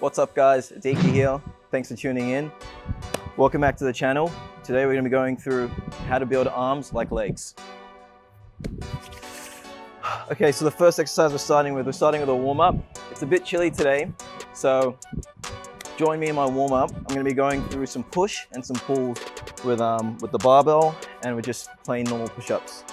What's up guys, it's Iki here. Thanks for tuning in. Welcome back to the channel. Today we're going to be going through how to build arms like legs. Okay, so the first exercise we're starting with a warm-up. It's a bit chilly today, so join me in my warm-up. I'm going to be going through some push and some pulls with the barbell and with just plain normal push-ups.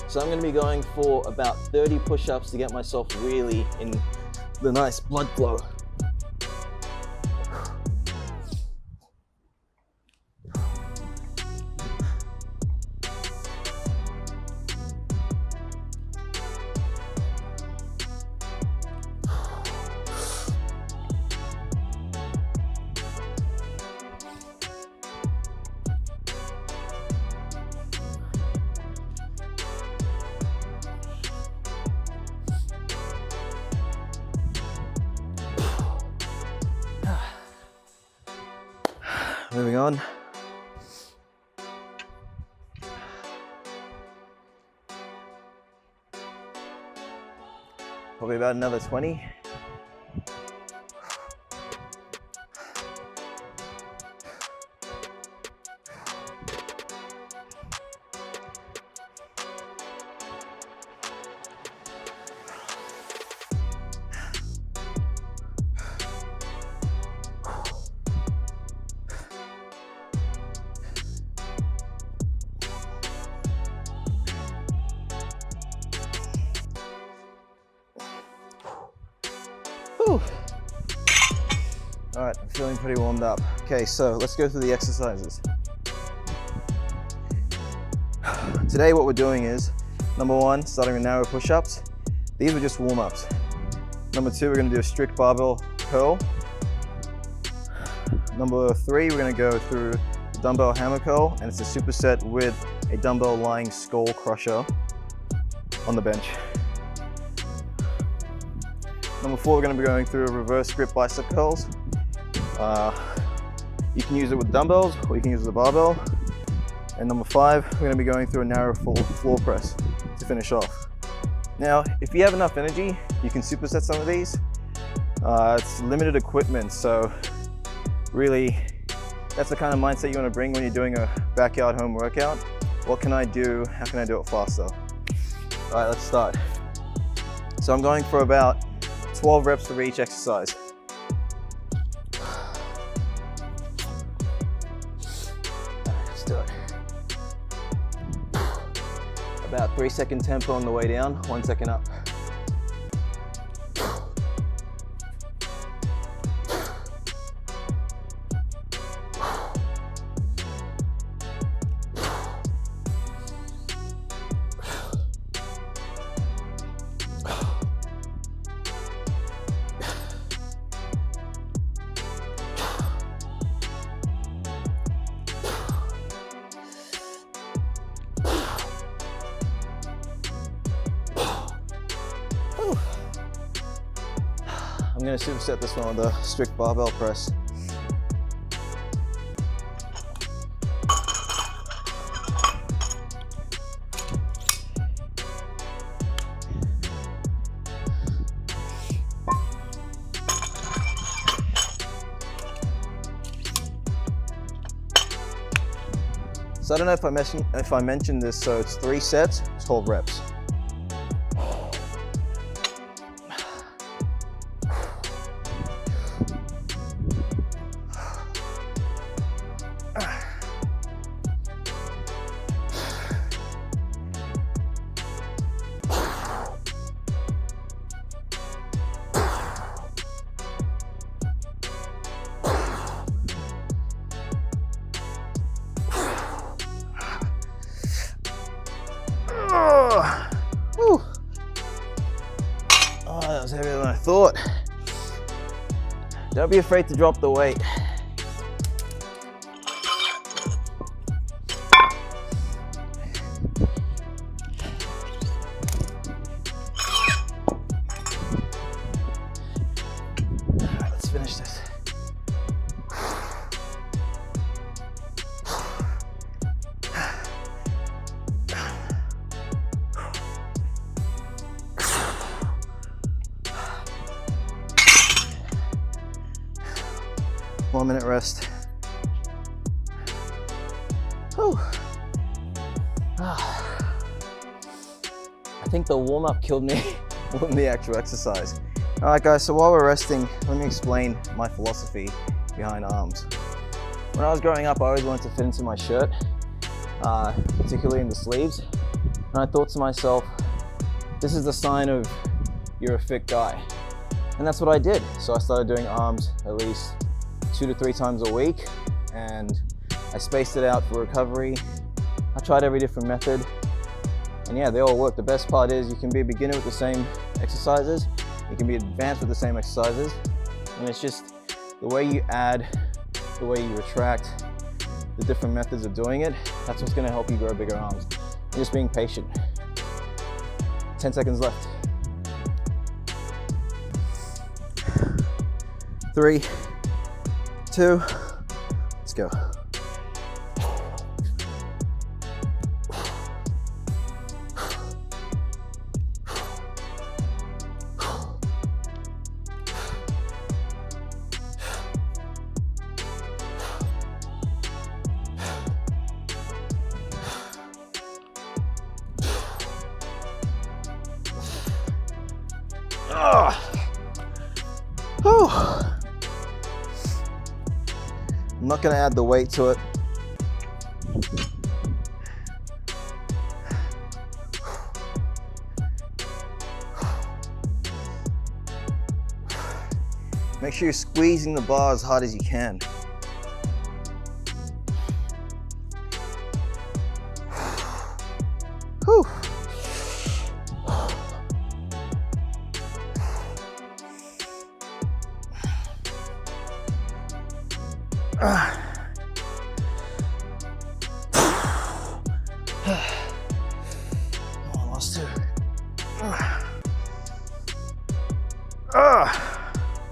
So I'm going to be going for about 30 push-ups to get myself really in the nice blood flow. Moving on. Probably about another 20. All right, I'm feeling pretty warmed up. Okay, so let's go through the exercises. Today what we're doing is, number one, starting with narrow push-ups. These are just warm-ups. Number two, we're gonna do a strict barbell curl. Number three, we're gonna go through the dumbbell hammer curl, and it's a superset with a dumbbell lying skull crusher on the bench. Number four, we're going to be going through a reverse grip bicep curls. You can use it with dumbbells or you can use it with a barbell. And number five, we're going to be going through a narrow floor press to finish off. Now, if you have enough energy, you can superset some of these. It's limited equipment, so really that's the kind of mindset you want to bring when you're doing a backyard home workout. What can I do? How can I do it faster? All right, let's start. So I'm going for about 12 reps for each exercise. Let's do it. About 3-second tempo on the way down, 1 second up. I'm going to superset this one with a strict barbell press. So I don't know if I mentioned this, so it's 3 sets, 12 reps. Whew. Oh, that was heavier than I thought. Don't be afraid to drop the weight. 1 minute rest. Whew. I think the warm-up killed me more than the actual exercise. All right guys, so while we're resting, let me explain my philosophy behind arms. When I was growing up, I always wanted to fit into my shirt, particularly in the sleeves. And I thought to myself, this is the sign of you're a fit guy. And that's what I did. So I started doing arms at least 2 to 3 times a week, and I spaced it out for recovery. I tried every different method, and yeah, they all work. The best part is you can be a beginner with the same exercises, you can be advanced with the same exercises, and it's just the way you add, the way you retract, the different methods of doing it, that's what's gonna help you grow bigger arms. And just being patient. 10 seconds left. 3, 2, let's go. I'm not going to add the weight to it. Make sure you're squeezing the bar as hard as you can. Whew. Oh, I lost 2.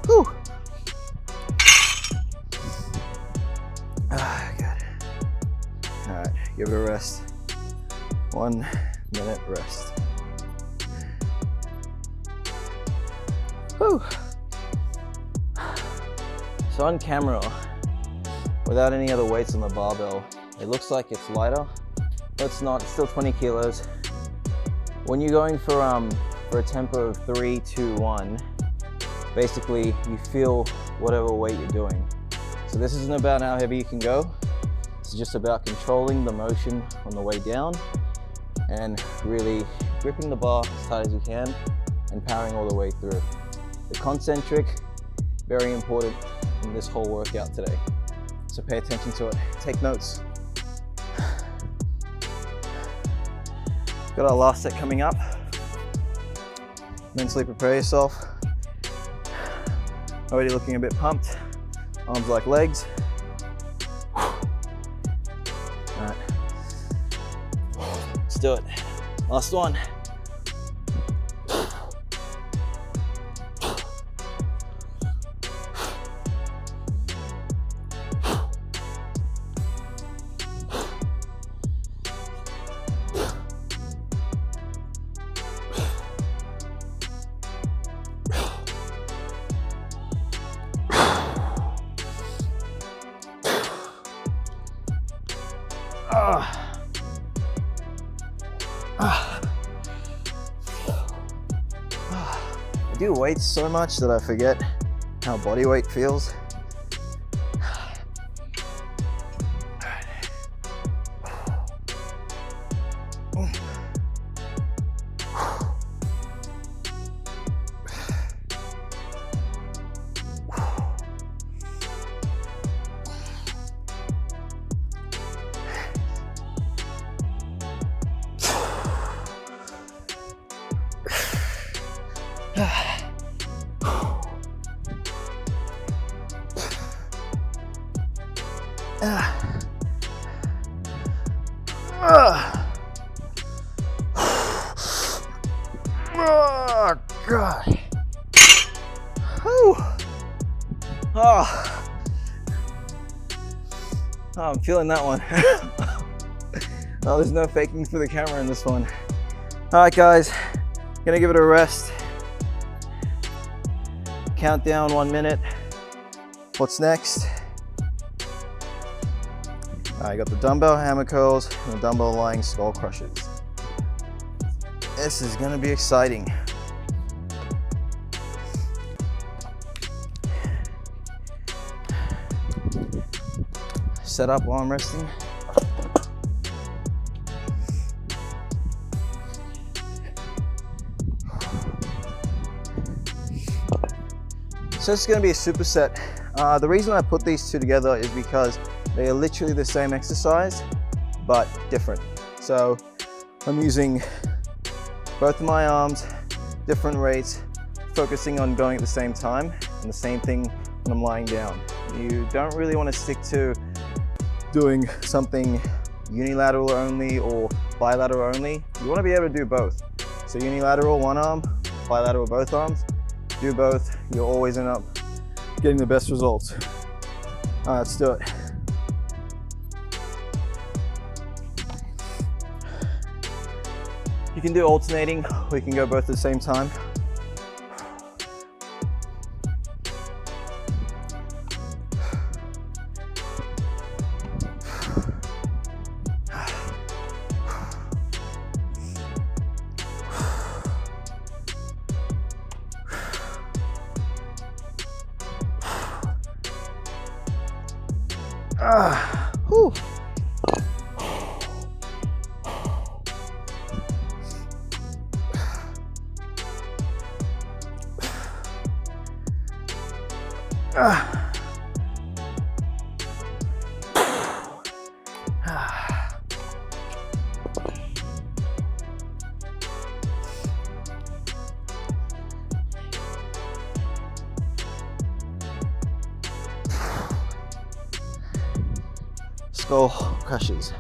Whew. Good. All right, give it a rest. 1 minute rest. Whew. So on camera, without any other weights on the barbell, it looks like it's lighter, but it's not. It's still 20 kilos. When you're going for a tempo of 3, 2, 1, basically you feel whatever weight you're doing. So this isn't about how heavy you can go. It's just about controlling the motion on the way down and really gripping the bar as tight as you can and powering all the way through. The concentric, very important in this whole workout today. So pay attention to it, take notes. Got our last set coming up. Mentally prepare yourself. Already looking a bit pumped. Arms like legs. All right, let's do it. Last one. I do weights so much that I forget how body weight feels. Oh, God. Whew. Oh, I'm feeling that one. Oh, there's no faking for the camera in this one. All right, guys, gonna give it a rest. Countdown 1 minute. What's next? I got the dumbbell hammer curls and the dumbbell lying skull crushers. This is gonna be exciting. Set up while I'm resting. So it's going to be a superset. The reason I put these two together is because they are literally the same exercise, but different. So I'm using both of my arms, different rates, focusing on going at the same time, and the same thing when I'm lying down. You don't really want to stick to doing something unilateral only or bilateral only. You want to be able to do both. So unilateral, one arm, bilateral, both arms. Do both, you'll always end up getting the best results. All right, let's do it. You can do alternating, or you can go both at the same time. Whew. Skull crushes.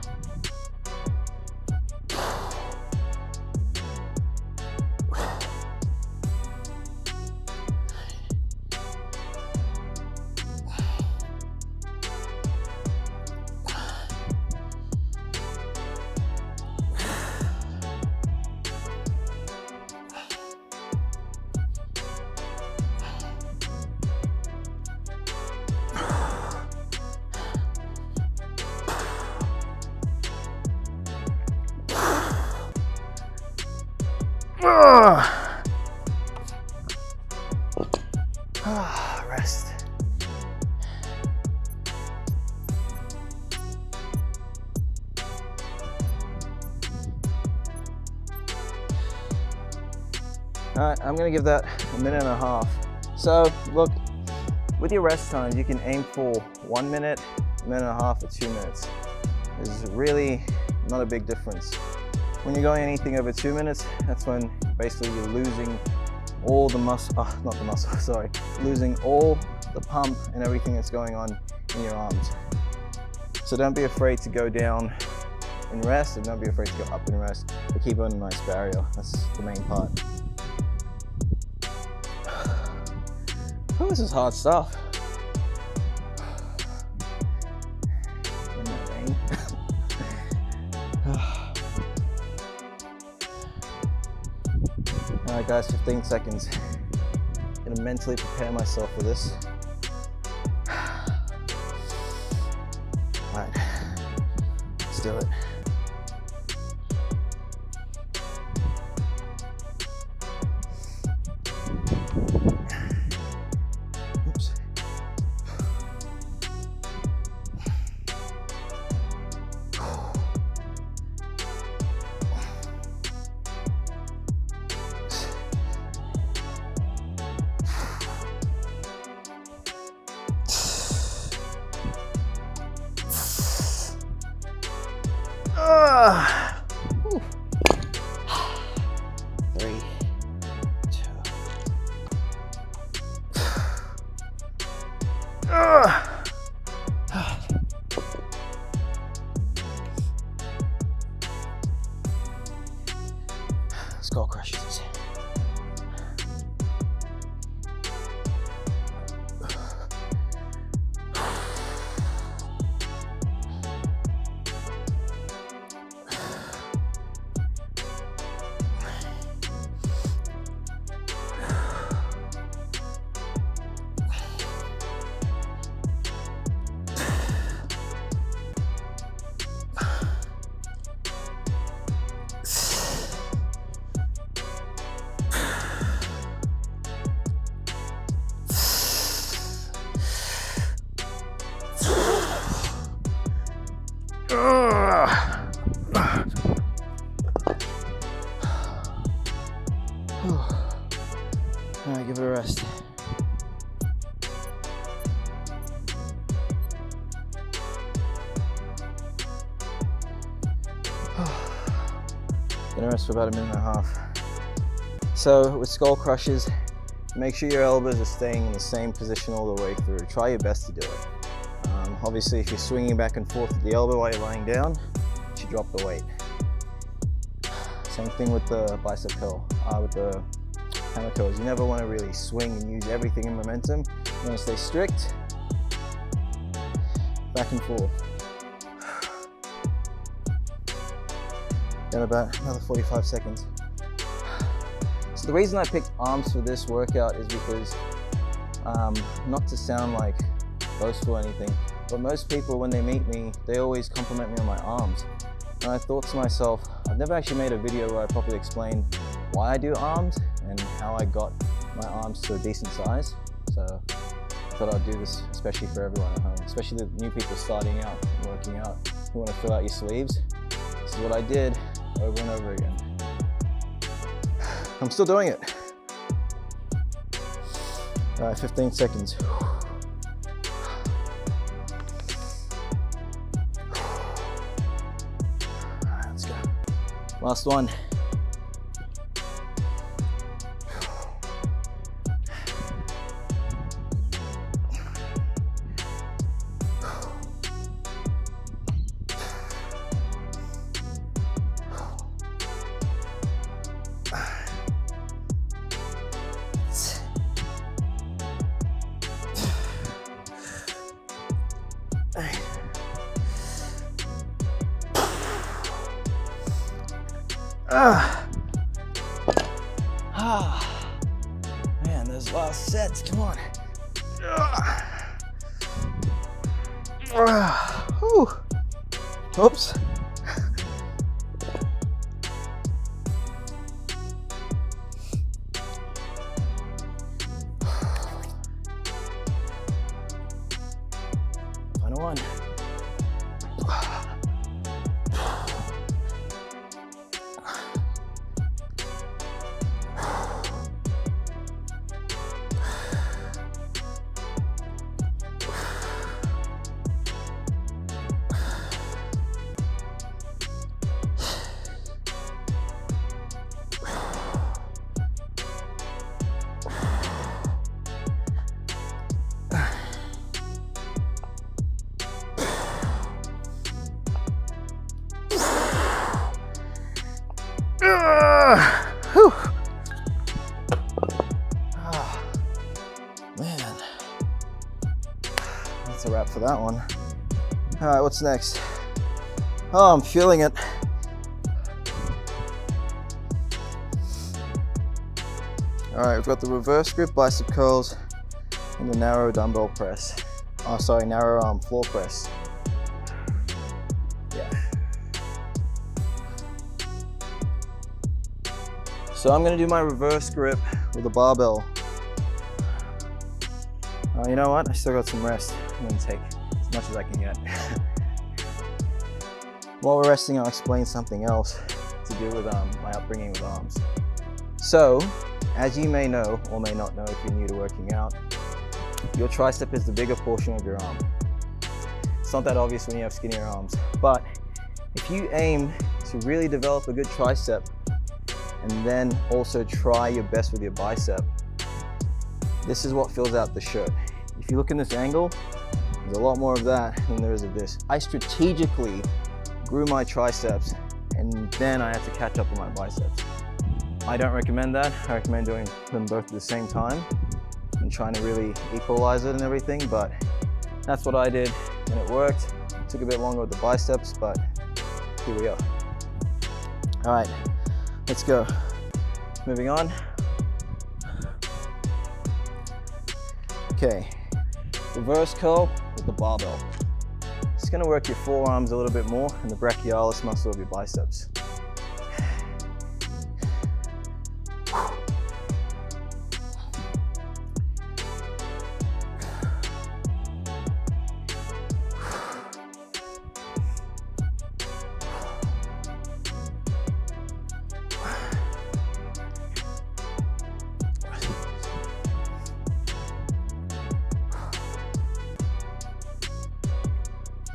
Rest. All right, I'm gonna give that a minute and a half. So look, with your rest times, you can aim for 1 minute, a minute and a half, or 2 minutes. There's really not a big difference. When you're going anything over 2 minutes, that's when basically you're losing all the muscle, not the muscle, sorry, losing all the pump and everything that's going on in your arms. So don't be afraid to go down in rest, and don't be afraid to go up in rest, but keep on a nice barrier. That's the main part. Oh, this is hard stuff. In that rain. All right guys, 15 seconds. I'm gonna mentally prepare myself for this. All right, let's do it. Oops. Whew. 3, 2. Skull crushes. All right, give it a rest. Gonna rest for about 1.5 minutes. So with skull crushes, make sure your elbows are staying in the same position all the way through. Try your best to do it. Obviously, if you're swinging back and forth with the elbow while you're lying down, you should drop the weight. Same thing with the bicep curl, with the hammer curls. You never want to really swing and use everything in momentum. You want to stay strict, back and forth. Then about another 45 seconds. So the reason I picked arms for this workout is because, not to sound like boastful or anything, but most people when they meet me, they always compliment me on my arms. And I thought to myself, I've never actually made a video where I properly explain why I do arms and how I got my arms to a decent size. So I thought I'd do this especially for everyone at home, especially the new people starting out and working out who want to fill out your sleeves. This is what I did over and over again. I'm still doing it. All right, 15 seconds. All right, let's go. Last one. Man, those last sets, come on. Oops. Final one. Man, that's a wrap for that one. All right, what's next? Oh, I'm feeling it. All right, we've got the reverse grip bicep curls and the narrow dumbbell press. Oh, sorry, narrow floor press. Yeah. So I'm gonna do my reverse grip with a barbell. You know what? I still got some rest. I'm gonna take as much as I can get. While we're resting, I'll explain something else to do with my upbringing with arms. So, as you may know, or may not know if you're new to working out, your tricep is the bigger portion of your arm. It's not that obvious when you have skinnier arms, but if you aim to really develop a good tricep and then also try your best with your bicep, this is what fills out the shirt. If you look in this angle, there's a lot more of that than there is of this. I strategically grew my triceps and then I had to catch up with my biceps. I don't recommend that. I recommend doing them both at the same time and trying to really equalize it and everything, but that's what I did and it worked. It took a bit longer with the biceps, but here we are. All right, let's go. Moving on. Okay, reverse curl with the barbell. It's gonna work your forearms a little bit more and the brachialis muscle of your biceps.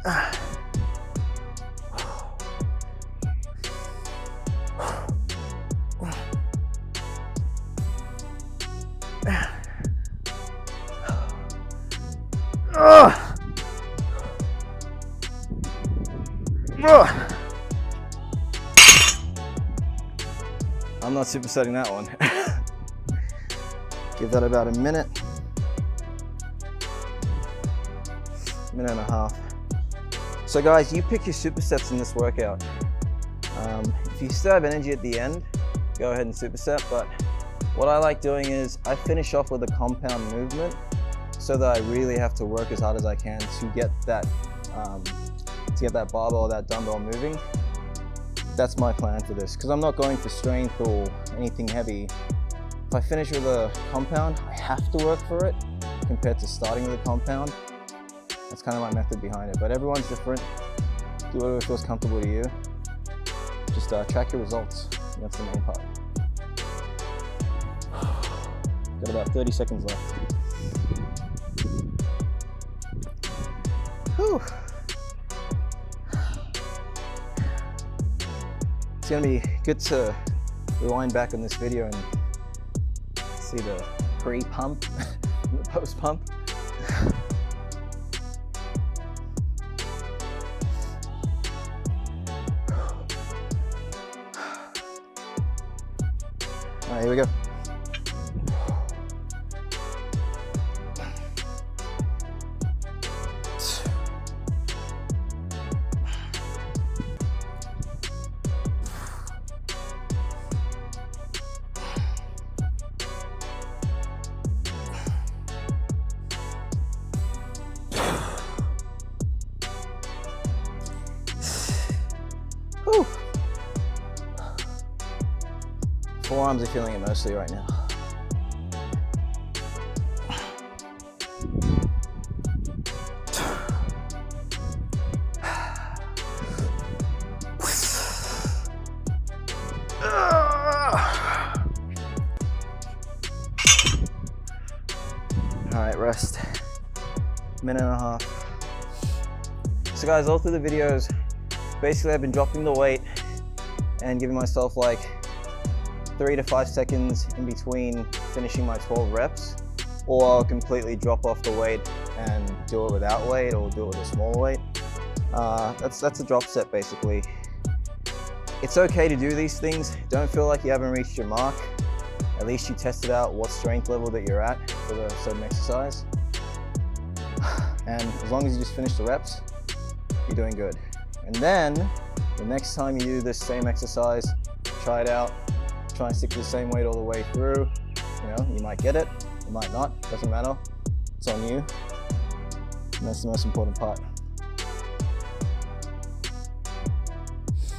I'm not supersetting that one. Give that about a minute and a half. So guys, you pick your supersets in this workout. If you still have energy at the end, go ahead and superset, but what I like doing is I finish off with a compound movement so that I really have to work as hard as I can to get that barbell or that dumbbell moving. That's my plan for this, because I'm not going for strength or anything heavy. If I finish with a compound, I have to work for it compared to starting with a compound. That's kind of my method behind it, but everyone's different. Do whatever feels comfortable to you. Just track your results. That's the main part. Got about 30 seconds left. Whew. It's gonna be good to rewind back on this video and see the pre-pump and the post-pump. All right, here we go. Whew. Forearms are feeling it mostly right now. All right, rest. Minute and a half. So guys, all through the videos, basically I've been dropping the weight and giving myself like 3 to 5 seconds in between finishing my 12 reps, or I'll completely drop off the weight and do it without weight or do it with a smaller weight. That's a drop set basically. It's okay to do these things. Don't feel like you haven't reached your mark. At least you tested out what strength level that you're at for the certain exercise. And as long as you just finish the reps, you're doing good. And then the next time you do this same exercise, try it out. Try and stick to the same weight all the way through. You know, you might get it, you might not, doesn't matter. It's on you. And that's the most important part.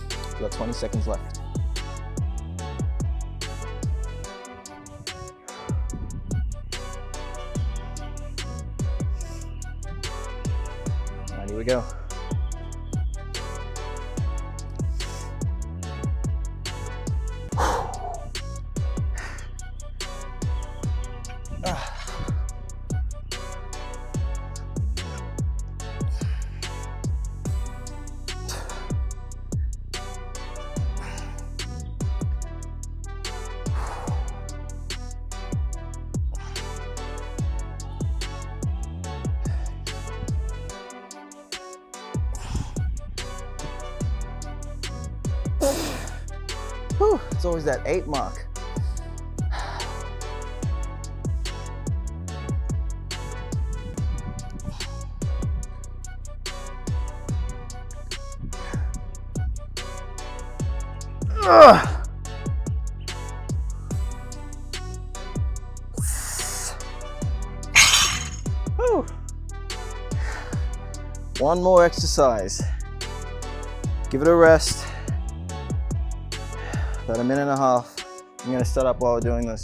You've got 20 seconds left. All right, here we go. Whew, it's always that 8 mark. Whew. One more exercise. Give it a rest. About a minute and a half. I'm gonna set up while we're doing this.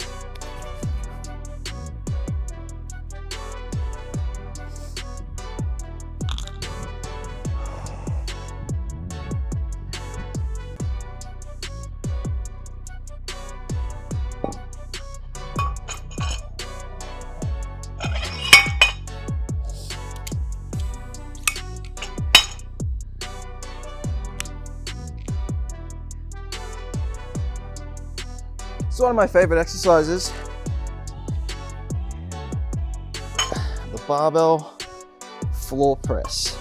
It's one of my favorite exercises. The barbell floor press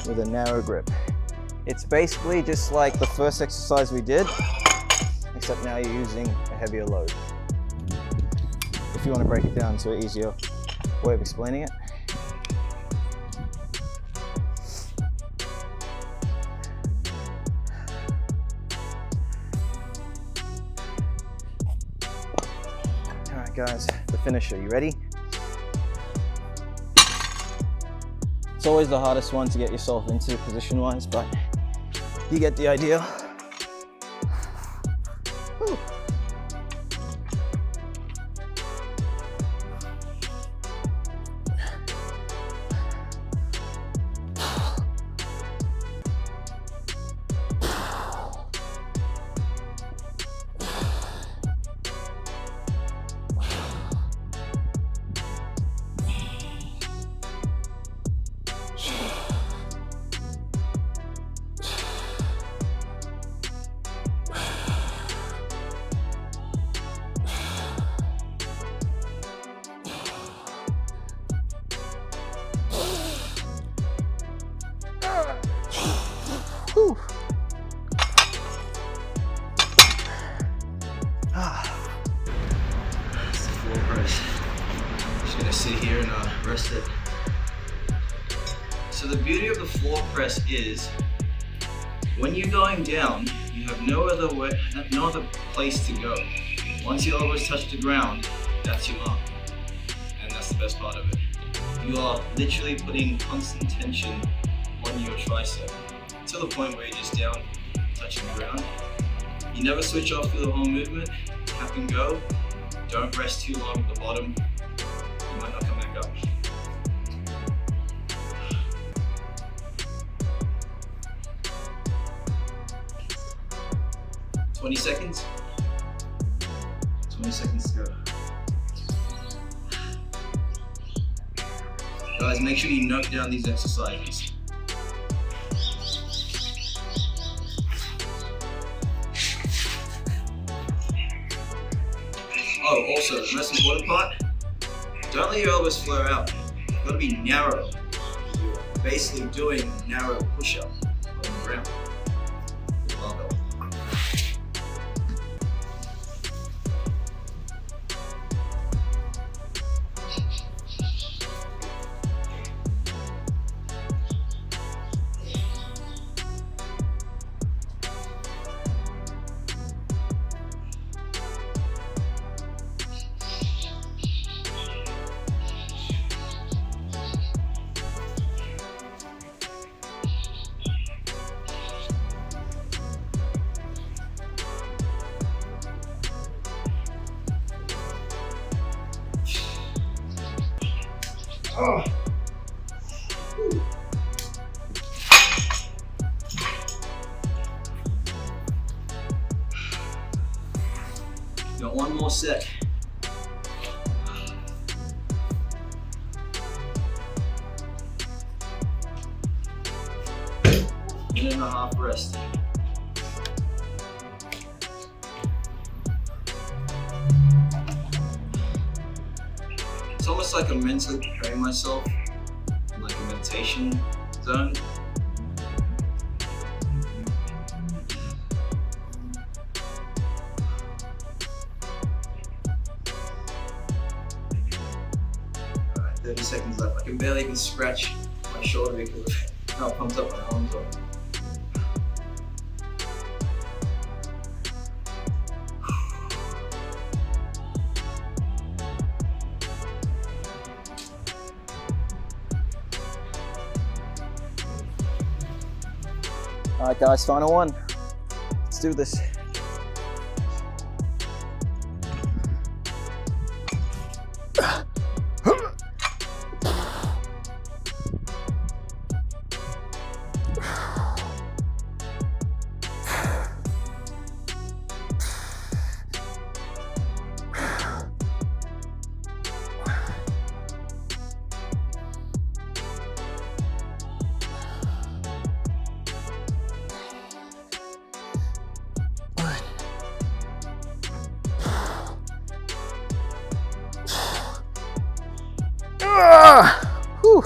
with a narrow grip. It's basically just like the first exercise we did, except now you're using a heavier load. If you want to break it down to an easier way of explaining it. All right, guys, the finisher, you ready? It's always the hardest one to get yourself into position-wise, but you get the idea. Whew. Whew. That's the floor press. Just gonna sit here and rest it. So the beauty of the floor press is, when you're going down, you have no other place to go. Once your elbows touch the ground, that's your mark, and that's the best part of it. You are literally putting constant tension on your tricep, to the point where you're just down, touching the ground. You never switch off through the whole movement, tap and go. Don't rest too long at the bottom, you might not come back up. "20 seconds. 20 seconds to go. Guys, make sure you note down these exercises. Oh, also, the most important part, don't let your elbows flare out. You've got to be narrow. You're basically doing a narrow push-up on the ground. Barbell. Oh. Got one more set. Minute and a half rest. It's almost like I'm mentally preparing myself in like a meditation zone. Alright, 30 seconds left. I can barely even scratch my shoulder because of how pumped up my arms are. All right, guys, final one. Let's do this. Whew.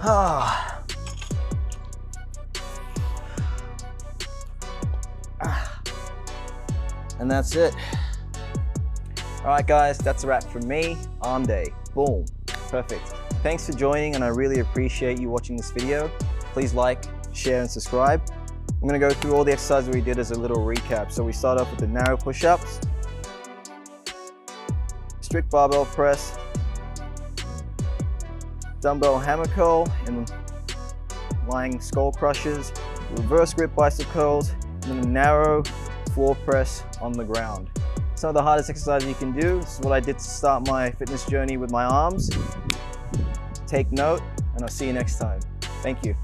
Ah. And that's it. All right, guys, that's a wrap from me. Arm day. Boom. Perfect. Thanks for joining, and I really appreciate you watching this video. Please like, share, and subscribe. I'm gonna go through all the exercises we did as a little recap. So we start off with the narrow push-ups, strict barbell press, dumbbell hammer curl, and lying skull crushes, reverse grip bicep curls, and then a narrow floor press on the ground. Some of the hardest exercises you can do. This is what I did to start my fitness journey with my arms. Take note, and I'll see you next time. Thank you.